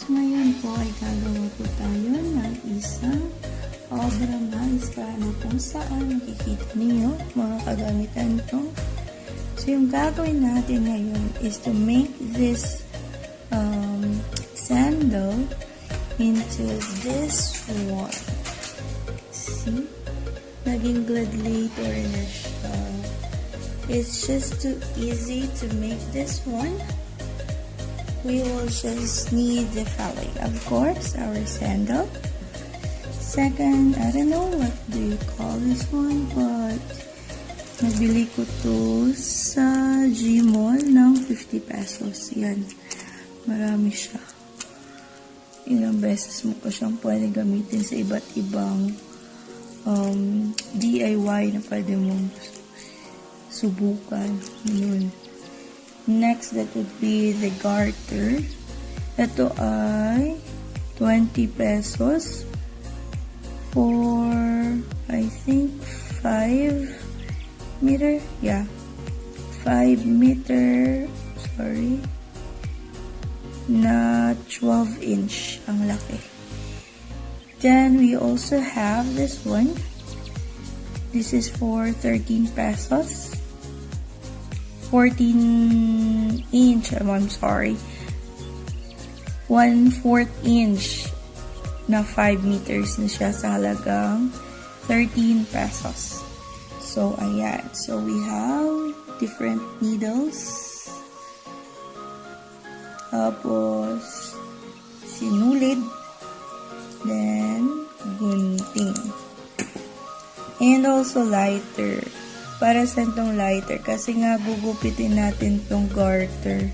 So, ngayon po ay gagawa po tayo ng isang obra maestra na kung saan makikita niyo mga kagamitan ito. So, yung gagawin natin ngayon is to make this sandal into this one. See? Naging gladiator na siya. It's just too easy to make this one. We will just need the filling. Of course, our sandal. Second, I don't know what do you call this one, but nabili ko to sa Gmall ng 50 pesos. Yan. Marami siya. Ilang beses mo pa siyang pwede gamitin sa iba't ibang DIY na pwede mong subukan. Yun. Next, that would be the garter. Ito ay 20 pesos for, I think, 5 meter. Yeah. 5 meter, sorry, na 12 inch. Ang laki. Then, we also have this one. This is for 13 pesos. 14 inch, I'm sorry. 1/4 inch na 5 meters na siya sa halagang 13 pesos. So, ayan. So, we have different needles. Tapos, sinulid. Then, gunting. And also lighter. Para sa itong lighter. Kasi nga, gugupitin natin itong garter.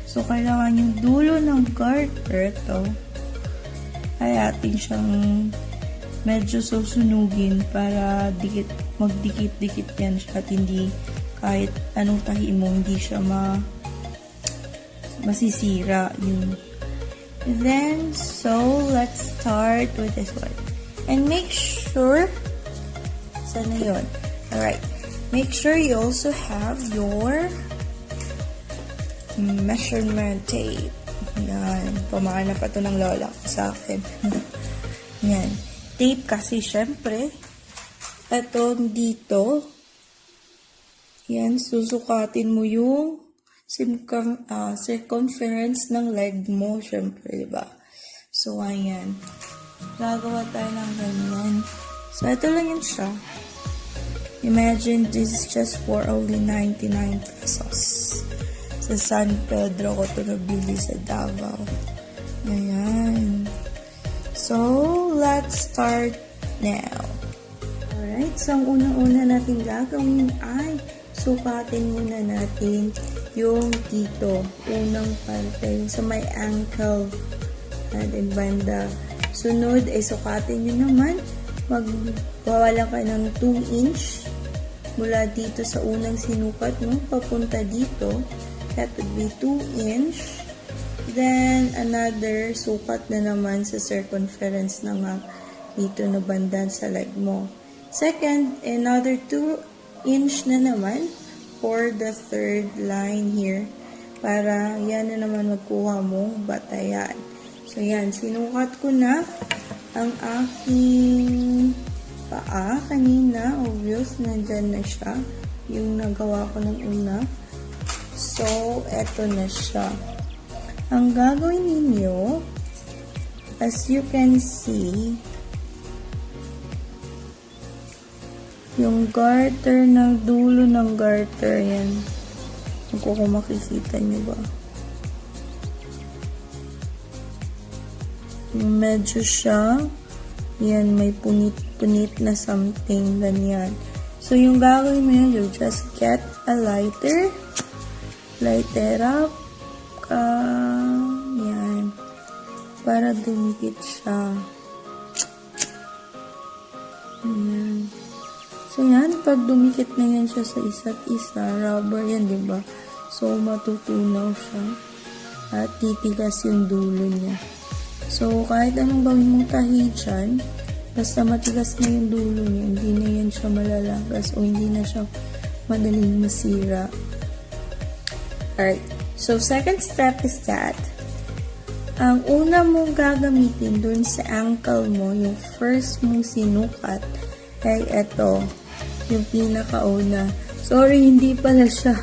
So, kailangan yung dulo ng garter, ito, ay atin siyang medyo susunugin para magdikit-dikit yan siya at hindi kahit anong tahi mo, hindi siya masisira. Yun. Then, so, let's start with this one. And make sure, sana yun? Alright. Make sure you also have your measurement tape. Yan. Pamana pa to ng lola ko sa akin. Yan. Tape kasi syempre. Ito dito. Yan. Susukatin mo yung circumference ng leg mo. Syempre, diba? So, ayan. Gagawa tayo ng ganyan. So, ito lang yun siya. Imagine this is just for only 99 pesos. Sa San Pedro ko ito nabili sa Davao. Ayan. So, let's start now. Alright, so ang unang-una natin gagawin ay sukatin muna natin yung dito. Unang parte, yung sa may ankle natin banda. Sunod ay sukatin nyo naman. Magwawala ka ng 2 inch mula dito sa unang sinukat mo papunta dito. That would be 2 inch. Then another sukat na naman sa circumference na nga dito na banda sa leg mo. Second, another 2 inch na naman for the third line here para yan na naman magkuha mong batayan. So yan, sinukat ko na ang aking paa kanina. Obvious, nandyan na siya. Yung nagawa ko ng una. So, eto na siya. Ang gagawin ninyo, as you can see, yung garter ng dulo ng garter, yan. Kung makikita nyo ba? Medyo siya, yan, may punit-punit na something, ganyan. So, yung gagawin mo yun, you just get a lighter, lighter up, yan, para dumikit siya. Yan. So, yan, pag dumikit na yan siya sa isa't isa, rubber yan, diba? So, matutunaw siya at titigas yung dulo niya. So, kahit anong gawin mong tahi dyan, basta matigas na yung dulo niya, hindi na yan siya malalagas o hindi na siya madaling masira. Alright. So, second step is that Ang una mong gagamitin dun sa ankle mo, yung first mong sinukat, ay ito, yung pinakauna. Sorry, hindi pala siya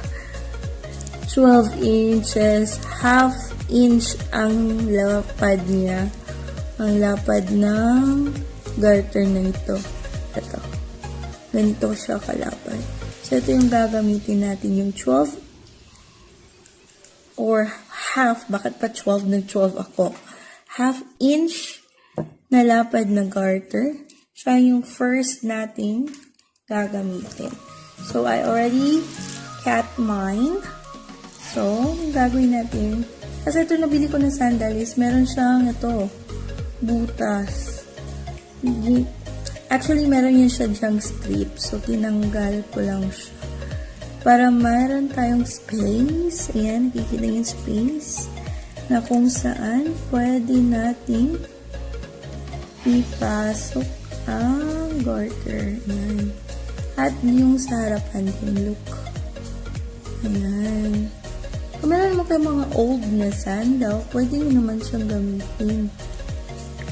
12 inches, half inch ang lapad niya. Ang lapad ng garter na ito. Ito. Ganito siya kalapad. So, ito yung gagamitin natin, yung 12 or half, bakit pa 12 na 12 ako? Half inch na lapad na garter. Siya yung first nating gagamitin. So, I already cut mine. So, gagawin natin. Kasi ito nabili ko na sandals, meron siyang ito, butas. Actually, meron yun siya dyang strip. So, tinanggal ko lang siya. Para mayroon tayong space. Ayan, nakikita yung space. Na kung saan pwede nating ipasok ang garter. Ayan. At yung sa harapan din, look. Ayan. Kung meron mo kayo mga old na sandal, pwede nyo naman siyang gamitin.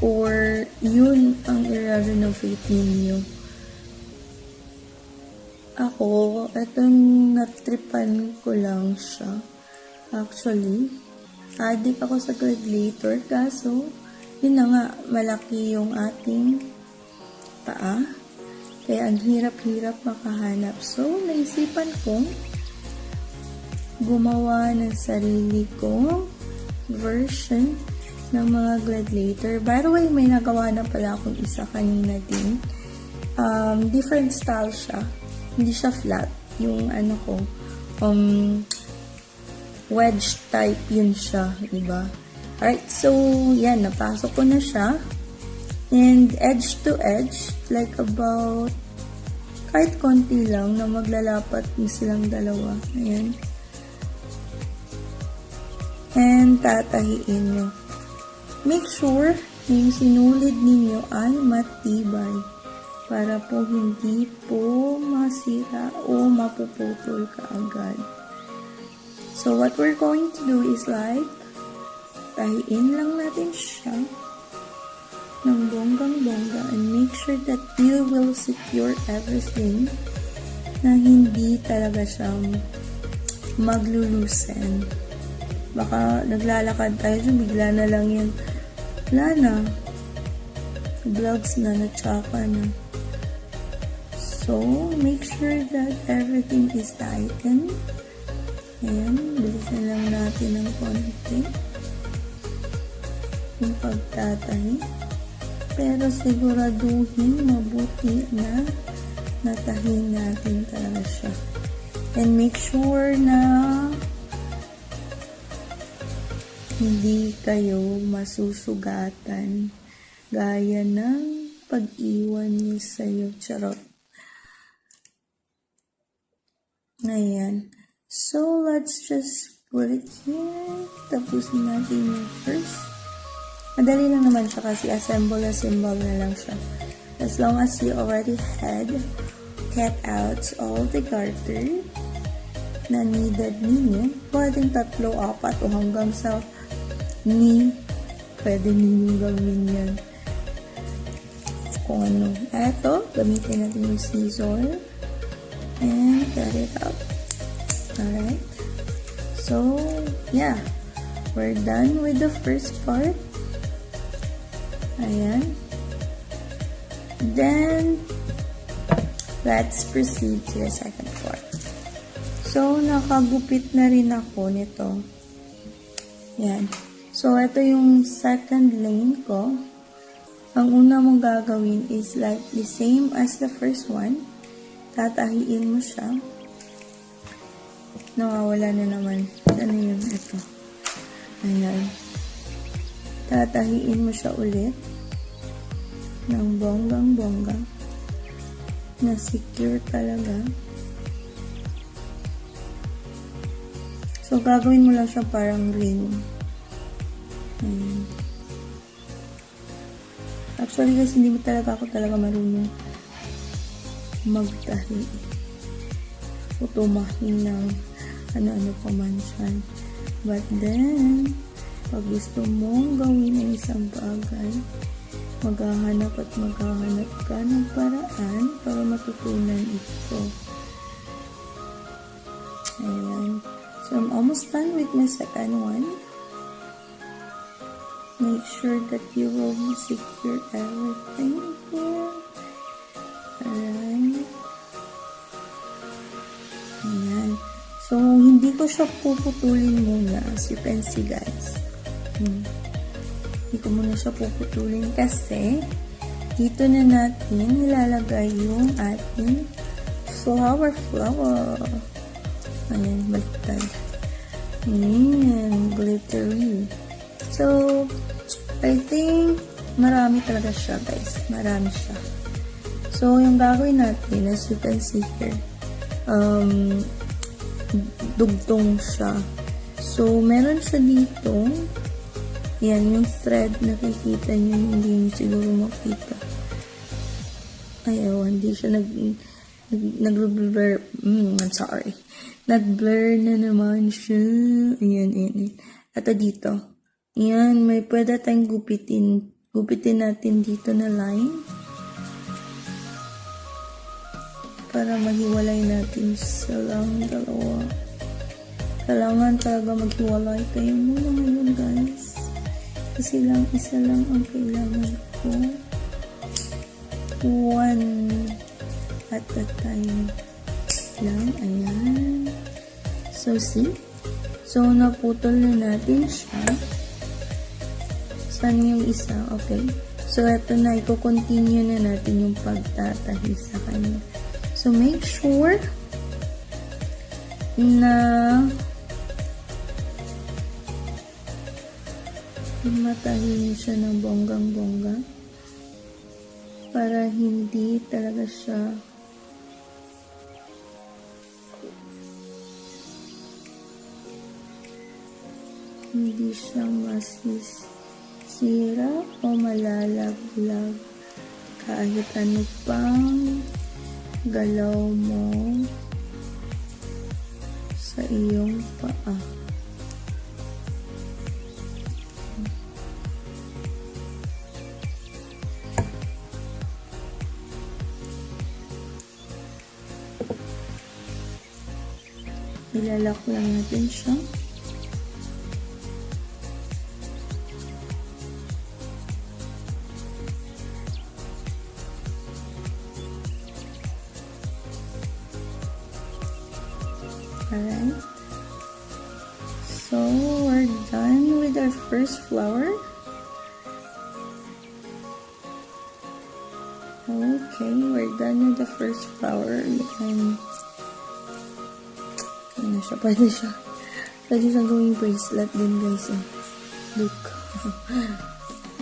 Or yun ang i-renovate ninyo. Ako, etong natripan ko lang siya. Actually, addict ako sa gladiator. Kaso, yun na nga, malaki yung ating paa. Kaya ang hirap-hirap makahanap. So, naisipan kong gumawa ng sarili kong version ng mga gladiator. By the way, may nagawa na pala akong isa kanina din. Different style siya. Hindi siya flat. Yung ano ko, wedge type yun siya. Diba? Alright, so, yan. Napasok ko na siya. And edge to edge, like about, kahit konti lang na maglalapat silang dalawa. Ayan. And tatahiin nyo. Make sure na yung sinulid ninyo ay matibay para po hindi po masira o mapuputol kaagad. So, what we're going to do is like, tahiin lang natin siya ng bonggang-bongga and make sure that you will secure everything na hindi talaga siyang maglulusen. Baka naglalakad tayo dyan, bigla na lang yan. Wala na. Vlogs na, natsaka na. So, make sure that everything is tightened. Ayan, bilisan lang natin ng konti. Yung pagtatahi. Pero siguraduhin mabuti na natahin natin talaga siya. And make sure na hindi kayo masusugatan gaya ng pag-iwan niyo sa'yo. Charot. Ayan. So, let's just put it here. Tapusin natin yung first. Madali lang naman siya kasi assemble na lang siya. As long as you already had cut out all the garter na needed ninyo, pwedeng 3, 4 o hanggang sa knee, pwede ninyong gawin yan. Kung ano. Eto, gamitin natin yung scissor. And cut it out. Alright. So, yeah. We're done with the first part. Ayan. Then, let's proceed to the second part. So, nakagupit na rin ako nito. Yan. So, ito yung second lane ko. Ang una mong gagawin is like the same as the first one. Tatahiin mo siya. Nawawala na naman. Ano yun? Ito. Ayan. Tatahiin mo siya ulit. Ng bonggang-bongga. Na secure talaga. So, gagawin mo lang siya parang ring. Ayan. Actually, kasi hindi talaga ako marunong magtahi. O tumahi ng ano-ano pa man siya. But then, Pag gusto mong gawin ang isang bagay, maghahanap at maghahanap ka ng paraan para matutunan ito. Ayan. So, I'm almost done with my second one. Make sure that you will secure everything here. Alright. Ayan. So, hindi ko siya puputulin muna. As you can see, guys. Hindi ko muna siya puputulin kasi dito na natin ilalagay yung ating flower. Ayan, baliktad. Ayan, glittery. So, I think marami talaga siya, guys. Marami siya. So, yung gagawin natin, as you can see here, dugtong siya. So, meron siya dito. Yan, yung thread, nakikita nyo, hindi nyo siguro makita. Ayaw, hindi siya nag-blur. I'm sorry. Nag-blur na naman siya. Ayan. At dito. Yan, may pwede tayong gupitin. Gupitin natin dito na line. Para mahiwalay natin silang dalawa. Kailangan talaga maghiwalay kayo muna ngayon, guys. Kasi isa lang ang kailangan ko. One at a time lang. Ayan. So, see? So, naputol na natin siya. Saan yung isa? Okay. So, eto na. Iko-continue na natin yung pagtatahi sa kanya. So, make sure na matahin niyo siya ng bonggang-bongga para hindi talaga siya masisira o malalaglag kahit ano pang galaw mo sa iyong paa. Ilalak lang natin siya. Alright. So, we're done with our first flower. Okay, we're done with the first flower. And pwede siya gawing bracelet din, guys. Look.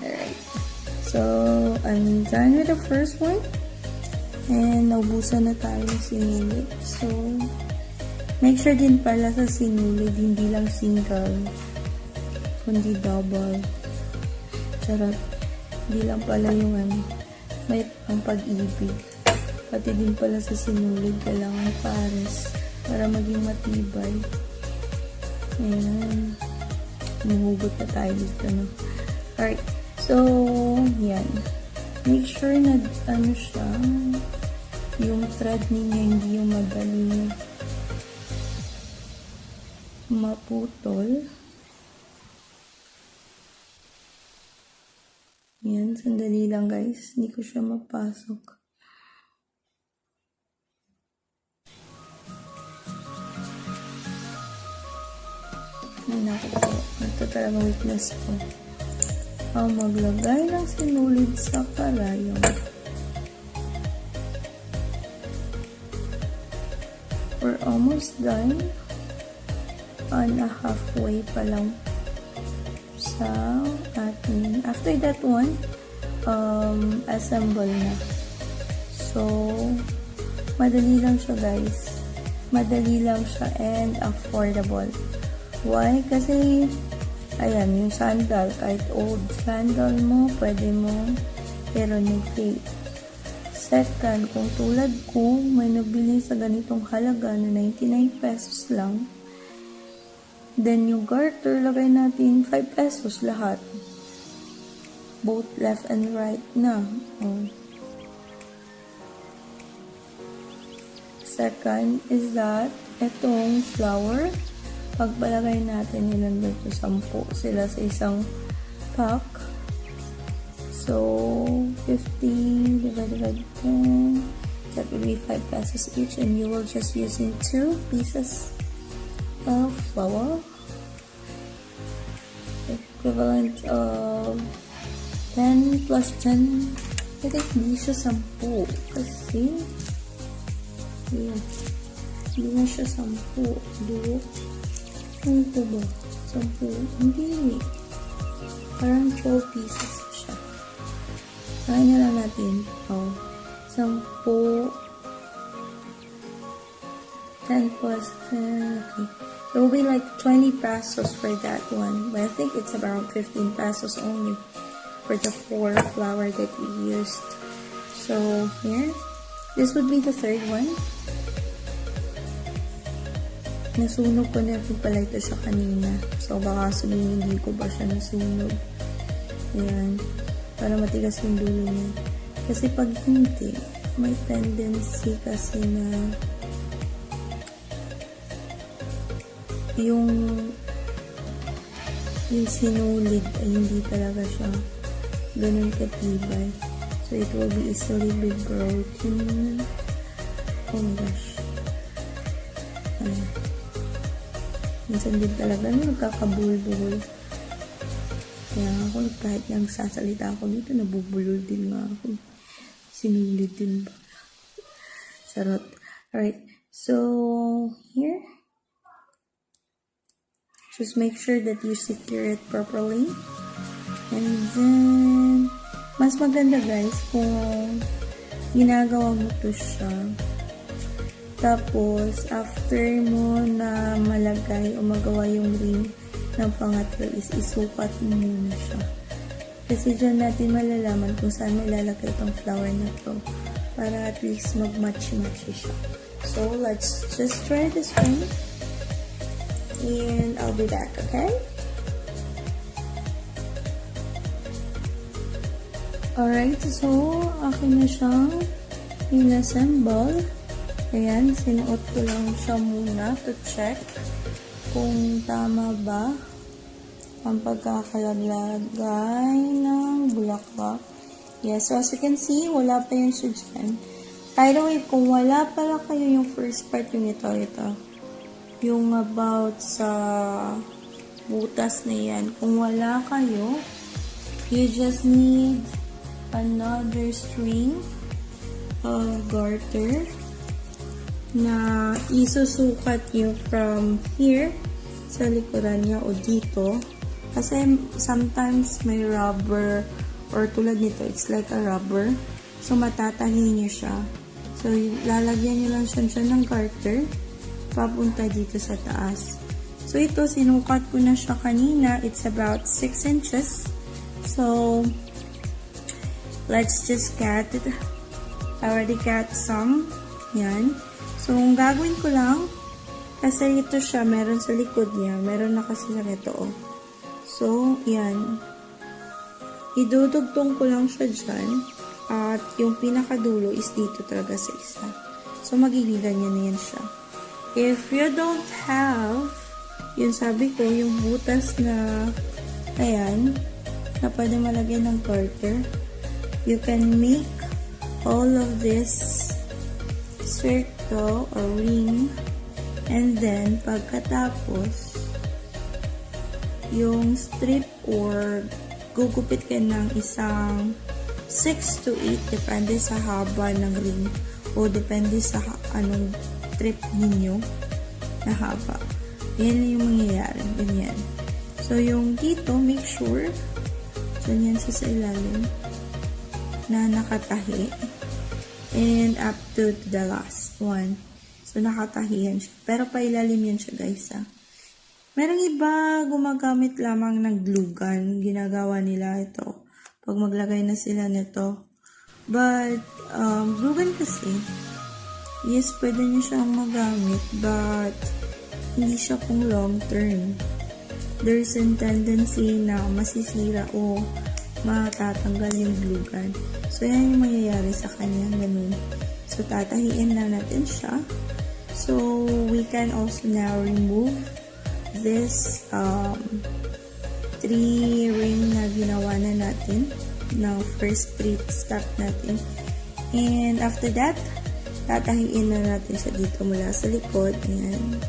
Alright. So, I'm done with the first one. And naubusan na tayo sinulid. So, make sure din pala sa sinulid, hindi lang single, kundi double. Charot. Hindi lang pala yung may pang pag-ibig. Pati din pala sa sinulid, kailangan pares para maging matibay. Ayan. Mahugot na tayo dito, no? Alright. So, yan. Make sure na siya, yung thread niya hindi yung madali maputol. Yan, sandali lang, guys. Hindi ko siya mapasok. Ay, naku po. Ito talaga weakness ko. Ang maglagay ng sinulid sa karayom. We're almost done. On a halfway pa lang sa ating. After that one, assemble na. So, madali lang siya, guys. Madali lang siya and affordable. Why? Kasi, ayan, yung sandal, kahit old sandal mo, pwede mo i-renovate. Second, kung tulad ko, may nabili sa ganitong halaga na 99 pesos lang, Then yung garter, lagay natin 5 pesos lahat. Both left and right na. Oh. Second is that, itong flower, pagpalagay natin yun dito, 10 sila sa isang pack. So, 15 divided by 10, that will be 5 pesos each, and you will just using 2 pieces of flour, equivalent of 10 plus 10, I think hindi siya 10, kasi, yeah, hindi na siya 10, do, ano ito ba, 10, hindi, parang 12 pieces siya. Kaya na lang natin, 10, 10 plus 10, okay. It will be like 20 pesos for that one, but I think it's around 15 pesos only for the 4 flour that we used. So here, this would be the third one. Nasunog ko na pala ito siya kanina. So baka sabihin hindi ko ba siya nasunog. Ayan. Para matigas yung dulo niya. Kasi pag hindi, may tendency kasi na yung sinulid ay hindi talaga siya ganun katibay. So it will be easily be broken. Oh my gosh. Ayan. Minsan din talaga nagkakabul-bul. Kaya ako kahit nang sasalita ako dito, nabubulol din nga ako. Sinulid din ba? Sarot. Alright. So here, just make sure that you secure it properly. And then, mas maganda guys kung ginagawa mo to siya. Tapos, after mo na malagay o magawa yung ring ng pangatlo is isukat mo muna siya. Kasi dyan natin malalaman kung saan malalagay itong flower na to para at least mag-match-match siya. So, let's just try this one. And I'll be back, okay? Alright, so akin na siyang inassemble. Ayan, sinuot ko lang siya muna to check kung tama ba ang pagkakalagay ng bulaklak. Yes, so as you can see, wala pa yung siya dyan. By the way, kung wala pala kayo yung first part yung ito. Yung about sa butas na yan. Kung wala kayo, you just need another string of garter na isusukat nyo from here sa likuran niya o dito. Kasi sometimes may rubber or tulad nito, it's like a rubber. So, matatahi nyo siya. So, lalagyan nyo lang siya ng garter papunta dito sa taas. So, ito, sinukat ko na siya kanina. It's about 6 inches. So, let's just cut it. I already cut some. Yan. So, ang gagawin ko lang, kasi ito siya, meron sa likod niya. Meron na kasi sa ito, oh. So, yan. Idudugtong ko lang siya dyan. At yung pinakadulo is dito talaga sa isa. So, magiging ganyan na yan siya. If you don't have, yun sabi ko, yung butas na, ayan, na pwede malagyan ng garter, you can make all of this circle or ring, and then, pagkatapos, yung strip or gugupit ka ng isang 6 to 8, depende sa haba ng ring, o depende sa anong strip ninyo na haba. Yan yung mangyayari. Ganyan. So, yung dito, make sure ganyan sa ilalim na nakatahi. And up to the last one. So, nakatahihan siya. Pero pailalim yan siya, guys, ha. Merong iba gumagamit lamang ng glue gun. Ginagawa nila ito pag maglagay na sila nito. But, glue gun kasi, yes, pwede nyo siyang magamit, but hindi siya kung long term. there's a tendency na masisira o matatanggal yung glue gun. So, yan yung mangyayari sa kanya. Ganun. So, tatahiin na natin siya. So, we can also now remove this 3 ring na ginawa na natin na first 3 step natin. And after that, tatahiin na natin siya dito mula sa likod. Ayan.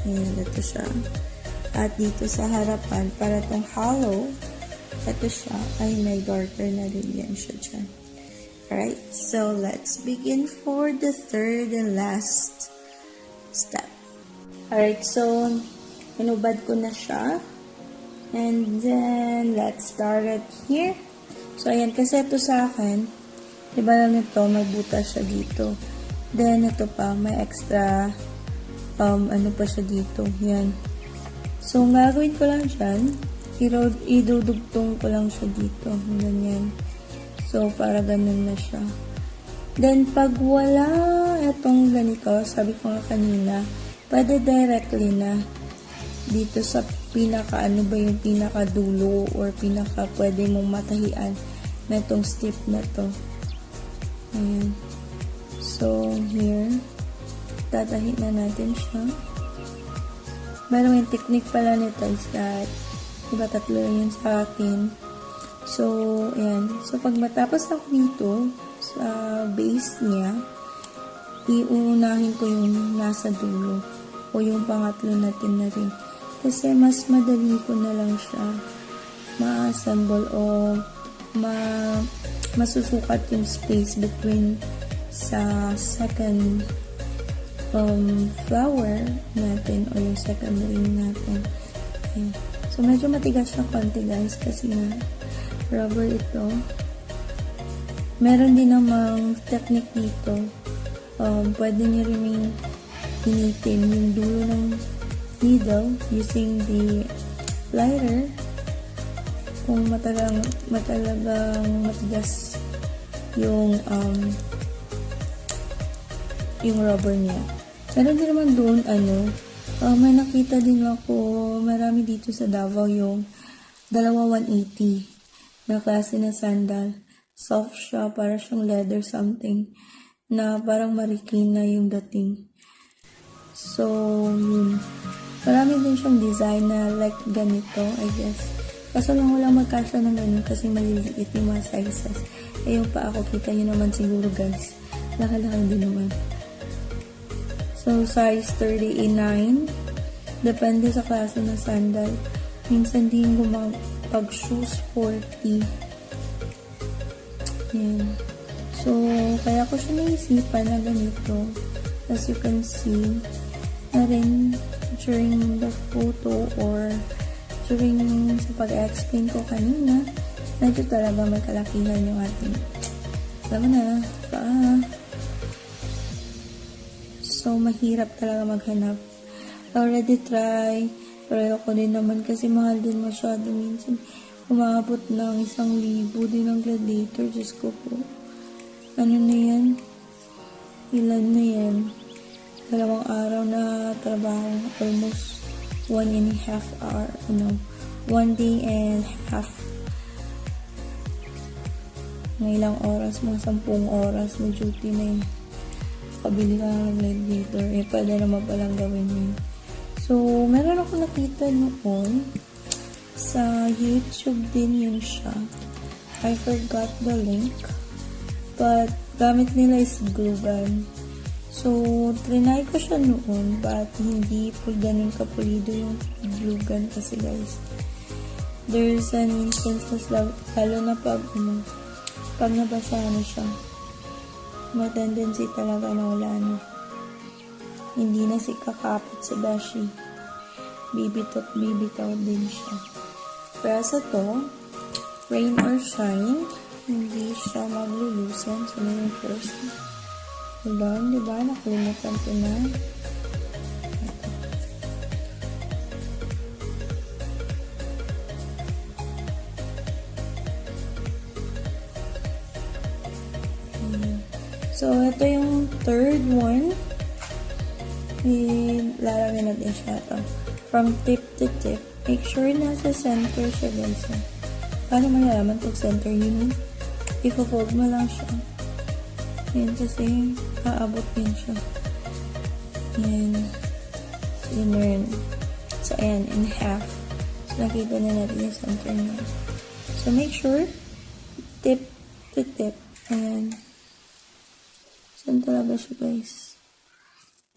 Ayan, ito siya. At dito sa harapan, para tong hollow, ito siya, ay may darker na rin yan siya dyan. Alright, so let's begin for the third and last step. Alright, so inubad ko na siya. And then, let's start it here. So, ayan, kasi ito sa akin, diba lang ito, may butas siya dito. Then, ito pa, may extra, ano pa siya dito. Yan. So, ang gagawin ko lang dyan, idudugtong ko lang siya dito. Ganyan. So, para ganun na siya. Then, pag wala itong ganito, sabi ko nga kanina, pwede directly na dito sa pinaka, ano ba yung pinaka dulo or pinaka pwede mong matahian na itong strip na to. Ayan. So, here, tatahi na natin siya. By the way, yung technique pala nito is that, diba, tatlo yun sa akin. So, ayan. So, pag matapos ako dito, sa base niya, iuunahin ko yung nasa dulo o yung pangatlo natin na rin. Kasi mas madali ko na lang siya ma-assemble o masusukat yung space between sa second flower natin o yung second ring natin. Okay. So, medyo matigas siya konti guys kasi na rubber ito. Meron din namang technique dito. Pwede niyo rin initin yung dulo ng needle using the lighter kung matalagang matigas yung rubber niya. Meron din naman doon may nakita din ako, marami dito sa Davao yung dalawa 180 na klase na sandal. Soft siya, para siyang leather something na parang marikin na yung dating. So, yun. Marami din siyang design na like ganito, I guess. Kaso lang walang magkasya ng ganun kasi maliliit yung mga sizes. Eh, yung pa ako, kita nyo naman siguro guys. Laki-laki din naman. So, size 39. Depende sa klase ng sandal. Minsan din pag shoes 40. Yan. So, kaya ko siya naisipan na ganito. As you can see, na rin during the photo or during sa pag-explain ko kanina, medyo talaga may kalakihan yung ating alam na, paa. So, mahirap talaga maghanap. I already try, pero ako din naman kasi mahal din masyado. Minsan, umabot ng 1,000 din ang gladiator. Diyos ko po. Ano na yan? Ilan na yan? 2 araw na trabaho. Almost 1.5 hour. 1 day and half. Ng ilang oras, mga 10 oras na duty na yun. Kabili ka ng gladiator. Pwede naman palang gawin yun. So, meron ako nakita noon. Sa YouTube din yun siya. I forgot the link. But, gamit nila is glue gun. So, trinay ko siya noon. But, hindi po ganun kapulido yung glue gun kasi guys. There's an instance na lalo na pag nabasa na siya. May tendency talaga na wala na. Hindi na si kakapit sa dashi. Bibitaw din siya. Pero sa to, rain or shine, hindi siya maglulusan. So, na yung first. Hold on, diba? Nakalimutan ko na. So, ito yung third one. Lalagyan natin siya ito. from tip to tip. Make sure nasa center siya, guys. Paano malalaman pag center? Yun, i-fold mo lang siya. Ayan, kasi aabot din siya. Ayan. Yun. So, ayan, in half. So, nakita na natin yung center niya. So, make sure, tip to tip. Ayan. Saan talaga siya, guys?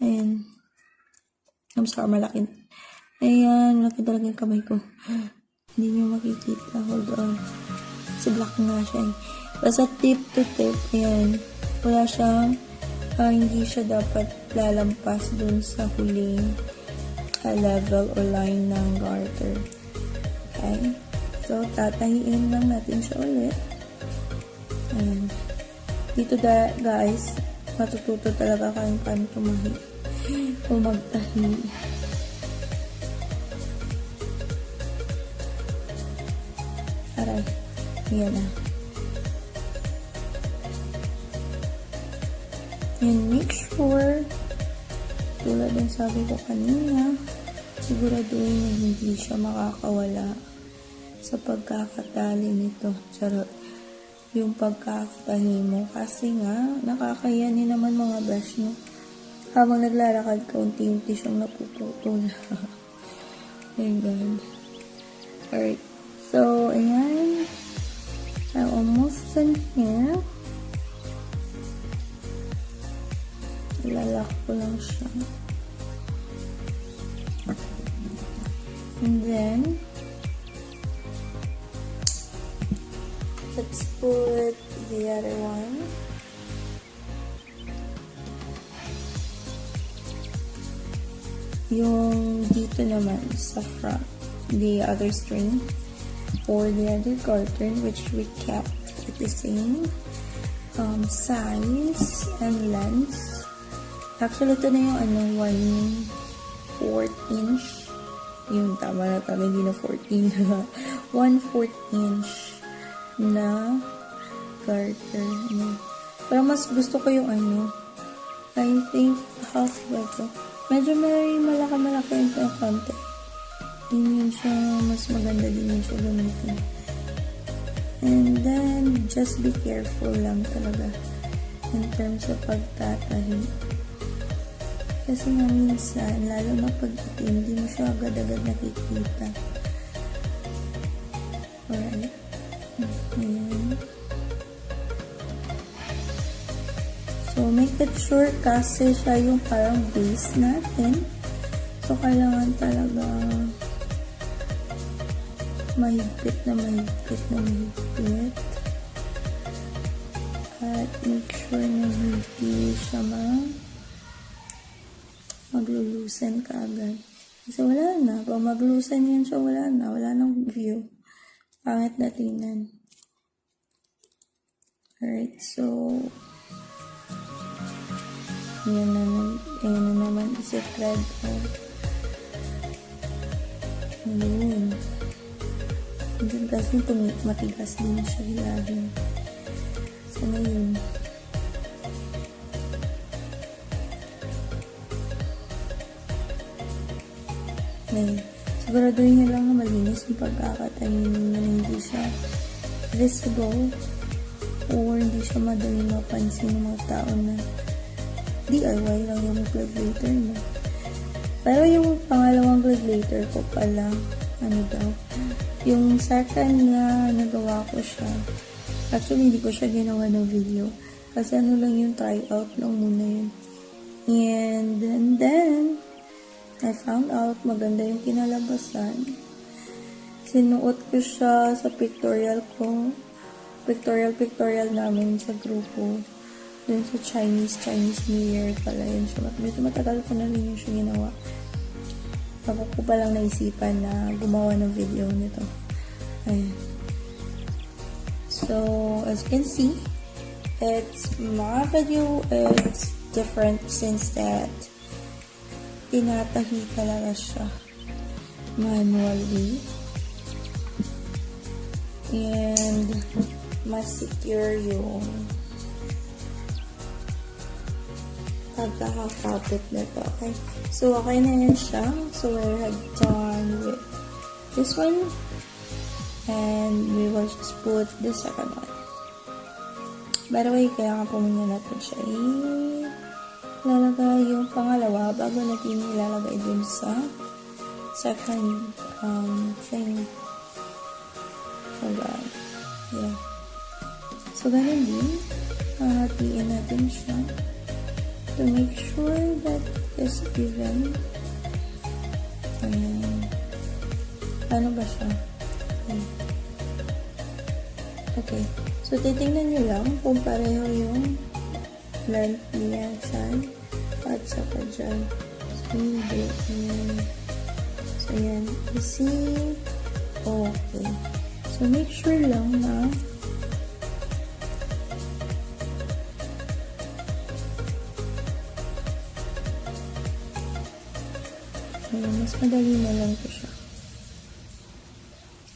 Ayan. I'm sorry, malaki. Ayan, malaki talaga yung kamay ko. Hindi nyo makikita. Hold on. Kasi black nga siya. Basta tip to tip. Ayan. Wala siyang, hindi siya dapat lalampas dun sa huling level or line ng garter. Okay? So, tatahiin lang natin siya ulit. Ayan. Dito guys, matututo talaga kayong paano tumahi o magtahi. Aray. Ayan na. And make sure, tulad ng sabi ko kanina, siguraduhin na hindi siya makakawala sa pagkakatali nito. Charot. Yung pagkakatahi mo. Kasi nga, nakakayanin naman mga brush mo. Habang naglalakad ka, unti-unti siyang napuputol. Oh my God. Alright. So, ayan. I'm almost done here. Ilalak ko lang siya. And then, let's put the other one. Yung dito naman sa front, the other string or the other garter, which we kept at the same size and length. Actually, ito na yung 1/4 inch. Yun, tama na talaga, hindi na 14. 1/4 inch na garter. Pero mas gusto ko yung I think half ba ito. Medyo may malaki yung konti. Yun siya, mas maganda din yun siya gamitin. And then, just be careful lang talaga in terms of pagtatahi. Kasi nga minsan, lalo na pag itim, hindi mo siya agad-agad nakikita. Alright. So, make it sure kasi siya yung parang base natin. So, kailangan talaga mahigpit. At make sure na hindi siya maglulusen ka agad. Kasi wala na. Pag maglusen yan siya, wala na. Wala nang view. Pangit na tingnan. Alright, so ayan na naman isi-thread ko. Ayun. Hindi kasi matigas din siya hilahin. Sana yun. Okay. Siguraduhin nyo lang na malinis yung pagkakatayin na hindi siya visible or hindi siya madaling mapansin ng mga tao na DIY lang yung gladiator mo. Pero yung pangalawang gladiator ko pala, yung second na nagawa ko siya, actually hindi ko siya ginawa ng video kasi lang yung try out lang muna yun. And then I found out maganda yung kinalabasan. Sinuot ko siya sa pictorial namin sa grupo. Dun sa Chinese New Year pala yun siya. Medyo matagal ko na rin yung siya ginawa. Ako ko palang naisipan na gumawa ng video nito. Ayan. So, as you can see, my video is different since that tinatahi talaga siya manually. And mas secure yung pagkakakapit na to. Okay? So, okay na yan siya. So, we have done with this one. And we will just put the second one. By the way, kaya nga po muna natin siya ilalagay yung pangalawa bago natin ilalagay dun sa second thing. Hold on. Yeah. So, ganun din. Hatiin natin siya to make sure that it's even. Ayan. Ano ba siya? Okay. So, titingnan nyo lang kung pareho yung length niya saan at saka dyan. So, hindi. Ayan. So, ayan. You see? Okay. So, make sure lang na ayan, mas madali na lang po siya.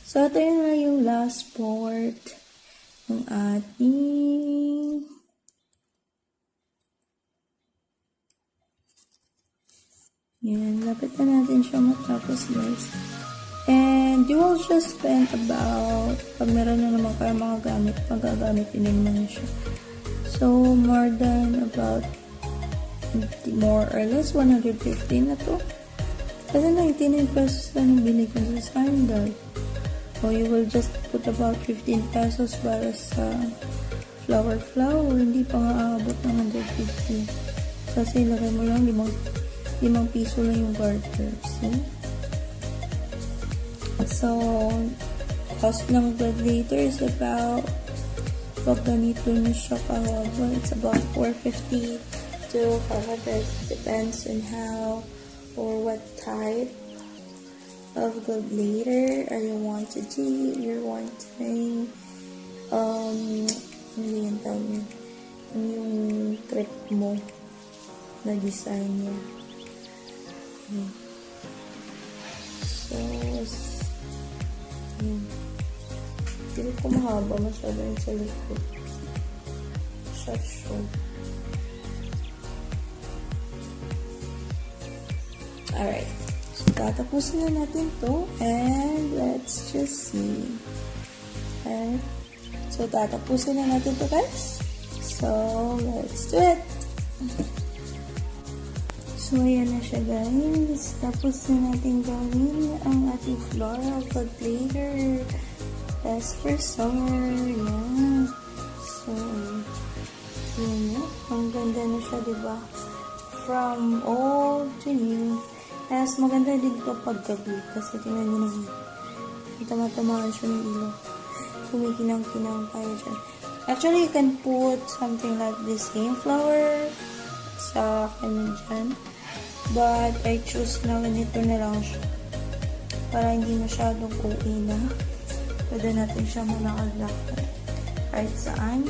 So, ito yun na yung last part ng ating yan, lapit na natin siya matapos guys. And you will just spend about, pag meron na naman kayo mga gamit, magagamitin din naman siya. So, more than about, more or less, 150 na to. Kasi 99 pesos lang yung bili ko sa sandal. So, you will just put about 15 pesos para sa flower. Hindi pa nga aabot ng 150. Kasi ilagay mo lang 5 piso lang yung garter. See? So, cost ng gladiator is about, pag ganito nyo siya kahaba, it's about 450 to 500. Depends on how or what type of gladiator are you want to do. You're wanting hindi yung tawag yun, yung trip mo na design niya. Okay. So hindi ko mahaba masyado yung sa likod. Short. Alright. Tatapusin na natin to and let's just see. Okay. So, tatapusin na natin to guys. So, let's do it. So, ayan na siya guys. Tapos na natin gawin ang ating floral gladiator. That's for summer. Yeah. So, yun na. Ang ganda na siya, diba? From old to new. Tapos maganda din kapag gabi kasi tingnan nyo naman. Tama-tamaan siya ng ilaw. Kumikinang-kinang tayo dyan. Actually, you can put something like this same flower sa kanya dyan. But, I choose na ganito na lang siya. Para hindi masyadong OA na. Pwede natin siya malakad-lakad. Kahit saan.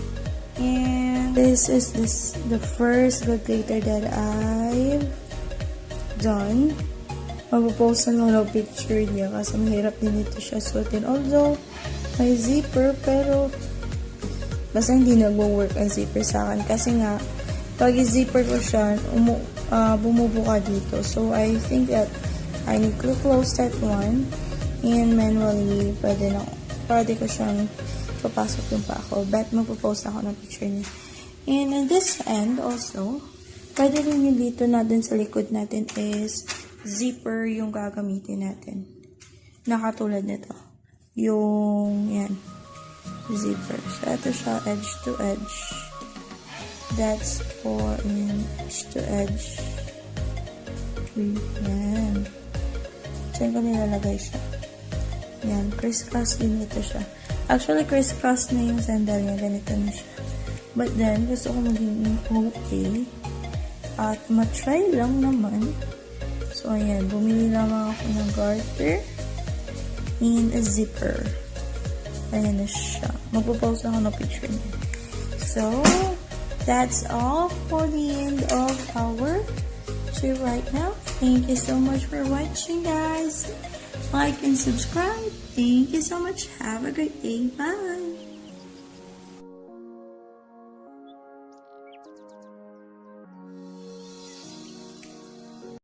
And, this is the first gladiator that I've done. Magpo-post na lang picture niya kasi mahirap din ito siya suotin. Although, may zipper pero basta hindi nagwo-work ang zipper sa akin. Kasi nga, pag i-zipper ko siya, bumubuka dito. So, I think that I need to close that one and manually pwede ko siyang papasok yung pa ako. But magpo-post ako ng picture niya. And on this end also, pwede rin yung dito natin sa likod natin is zipper yung gagamitin natin. Nakatulad nito. Yung, yan. Zipper. So, ito siya, edge to edge. That's for, edge to edge. Yan. Diyan ko nilalagay siya. Yan. Crisscross din ito siya. Actually, crisscross na yung sandal niya. Ganito na siya. But then, gusto ko maging okay. At matry lang naman. So, ayan. Bumili lamang ako ng garter and a zipper. Ayan na siya. Magpo-post ako ng picture niya. So, that's all for the end of our show right now. Thank you so much for watching, guys. Like and subscribe. Thank you so much. Have a great day. Bye.